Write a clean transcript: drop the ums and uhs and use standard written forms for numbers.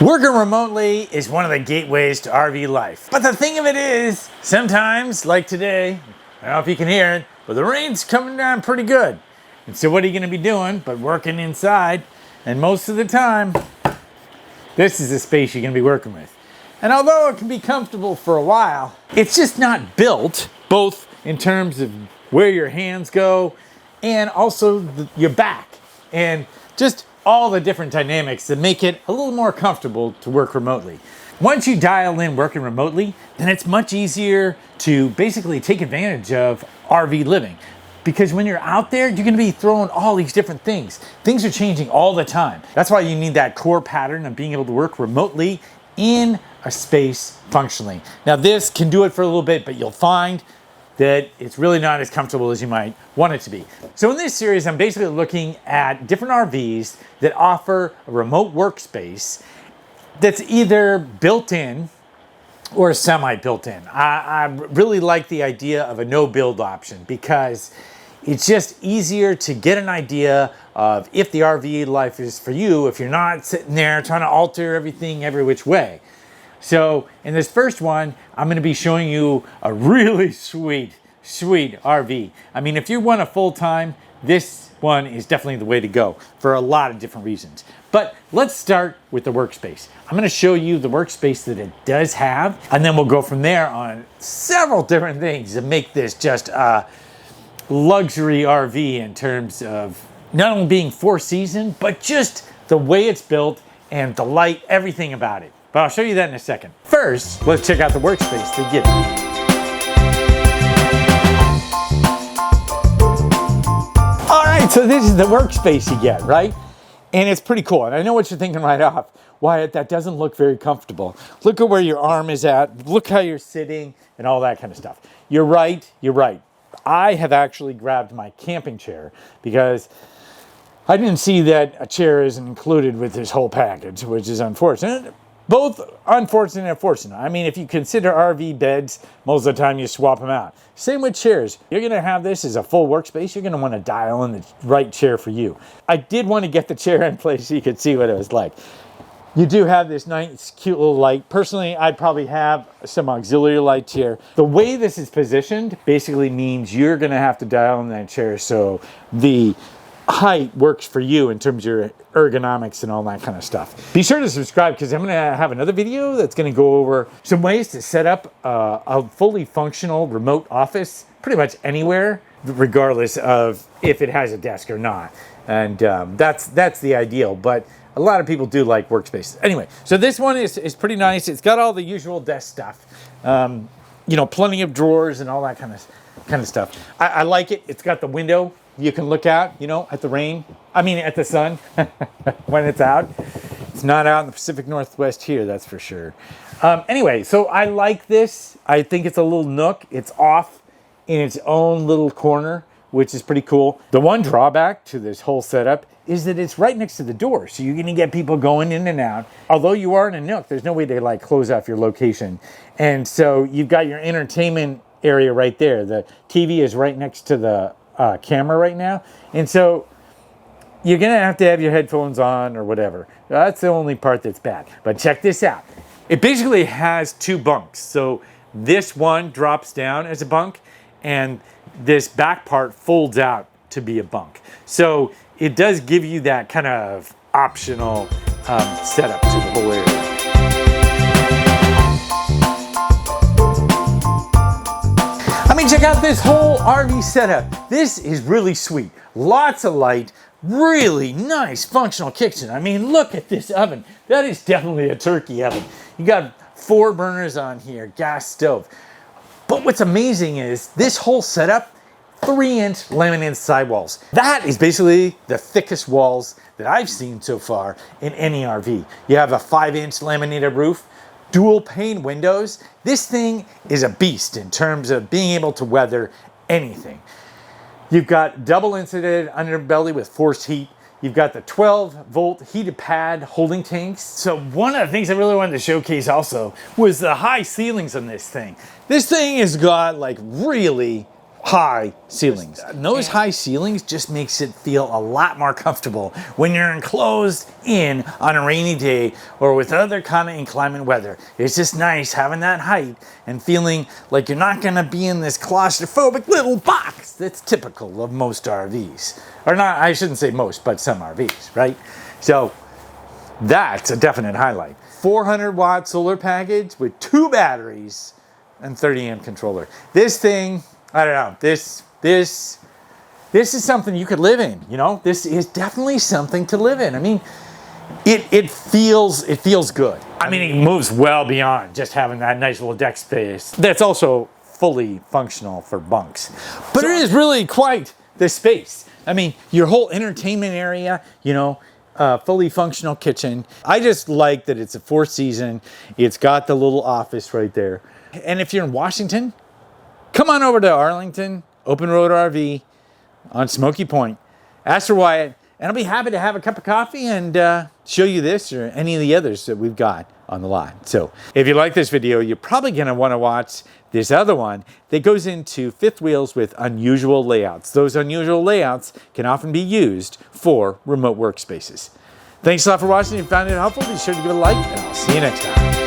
Working remotely is one of the gateways to RV life. But the thing of it is, sometimes, like today, I don't know if you can hear it, but the rain's coming down pretty good. And so what are you gonna be doing but working inside? And most of the time, this is the space you're gonna be working with. And although it can be comfortable for a while, it's just not built, both in terms of where your hands go and also your back. And just all the different dynamics that make it a little more comfortable to work remotely. Once you dial in working remotely, then it's much easier to basically take advantage of RV living. Because when you're out there, you're gonna be throwing all these different things. Things are changing all the time. That's why you need that core pattern of being able to work remotely in a space functionally. Now this can do it for a little bit, but you'll find that it's really not as comfortable as you might want it to be. So in this series, I'm basically looking at different RVs that offer a remote workspace that's either built in or semi-built in. I really like the idea of a no-build option because it's just easier to get an idea of if the RV life is for you, if you're not sitting there trying to alter everything every which way. So in this first one, I'm going to be showing you a really sweet RV. I mean, if you want a full-time, this one is definitely the way to go for a lot of different reasons. But let's start with the workspace. I'm going to show you the workspace that it does have, and then we'll go from there on several different things to make this just a luxury RV in terms of not only being four-season, but just the way it's built and the light, everything about it. But I'll show you that in a second. First, let's check out the workspace to get it. All right, so this is the workspace you get, right? And it's pretty cool. And I know what you're thinking right off. Wyatt, that doesn't look very comfortable. Look at where your arm is at. Look how you're sitting and all that kind of stuff. You're right. I have actually grabbed my camping chair because I didn't see that a chair isn't included with this whole package, which is unfortunate. Both unfortunate and fortunate. I mean, if you consider RV beds, most of the time you swap them out. Same with chairs. You're gonna have this as a full workspace. You're gonna wanna dial in the right chair for you. I did wanna get the chair in place so you could see what it was like. You do have this nice, cute little light. Personally, I'd probably have some auxiliary lights here. The way this is positioned basically means you're gonna have to dial in that chair so the height works for you in terms of your ergonomics and all that kind of stuff. Be sure to subscribe because I'm going to have another video that's going to go over some ways to set up a fully functional remote office pretty much anywhere, regardless of if it has a desk or not. And that's the ideal, but a lot of people do like workspaces. Anyway, so this one is pretty nice. It's got all the usual desk stuff, you know, plenty of drawers and all that kind of stuff. I like it. It's got the window. You can look out, you know, at the rain. I mean, at the sun when it's out. It's not out in the Pacific Northwest here, that's for sure. Anyway, so I like this. I think it's a little nook. It's off in its own little corner, which is pretty cool. The one drawback to this whole setup is that it's right next to the door. So you're gonna get people going in and out. Although you are in a nook, there's no way to like close off your location. And so you've got your entertainment area right there. The TV is right next to the camera right now, and so you're gonna have to have your headphones on or whatever. That's the only part that's bad. But check this out. It basically has two bunks. So this one drops down as a bunk, and this back part folds out to be a bunk. So it does give you that kind of optional setup to the whole area. I mean, check out this whole RV setup. This is really sweet. Lots of light, really nice functional kitchen. I mean, look at this oven. That is definitely a turkey oven. You got 4 burners on here, gas stove. But what's amazing is this whole setup, 3-inch laminated sidewalls. That is basically the thickest walls that I've seen so far in any RV. You have a 5-inch laminated roof, dual pane windows. This thing is a beast in terms of being able to weather anything. You've got double insulated underbelly with forced heat. You've got the 12-volt heated pad holding tanks. So one of the things I really wanted to showcase also was the high ceilings on this thing. This thing has got like really high ceilings. And those high ceilings just makes it feel a lot more comfortable when you're enclosed in on a rainy day or with other kind of inclement weather. It's just nice having that height and feeling like you're not going to be in this claustrophobic little box that's typical of most RVs. Or not, I shouldn't say most, but some RVs, right? So that's a definite highlight. 400 watt solar package with 2 batteries and 30 amp controller. This thing, I don't know, this is something you could live in, you know? This is definitely something to live in. I mean, it feels good. I mean, it moves well beyond just having that nice little deck space. That's also fully functional for bunks. But it is really quite the space. I mean, your whole entertainment area, you know, fully functional kitchen. I just like that it's a 4-season. It's got the little office right there. And if you're in Washington, come on over to Arlington, Open Road RV on Smokey Point. Ask for Wyatt, and I'll be happy to have a cup of coffee and show you this or any of the others that we've got on the lot. So if you like this video, you're probably going to want to watch this other one that goes into fifth wheels with unusual layouts. Those unusual layouts can often be used for remote workspaces. Thanks a lot for watching. If you found it helpful, be sure to give it a like, and I'll see you next time.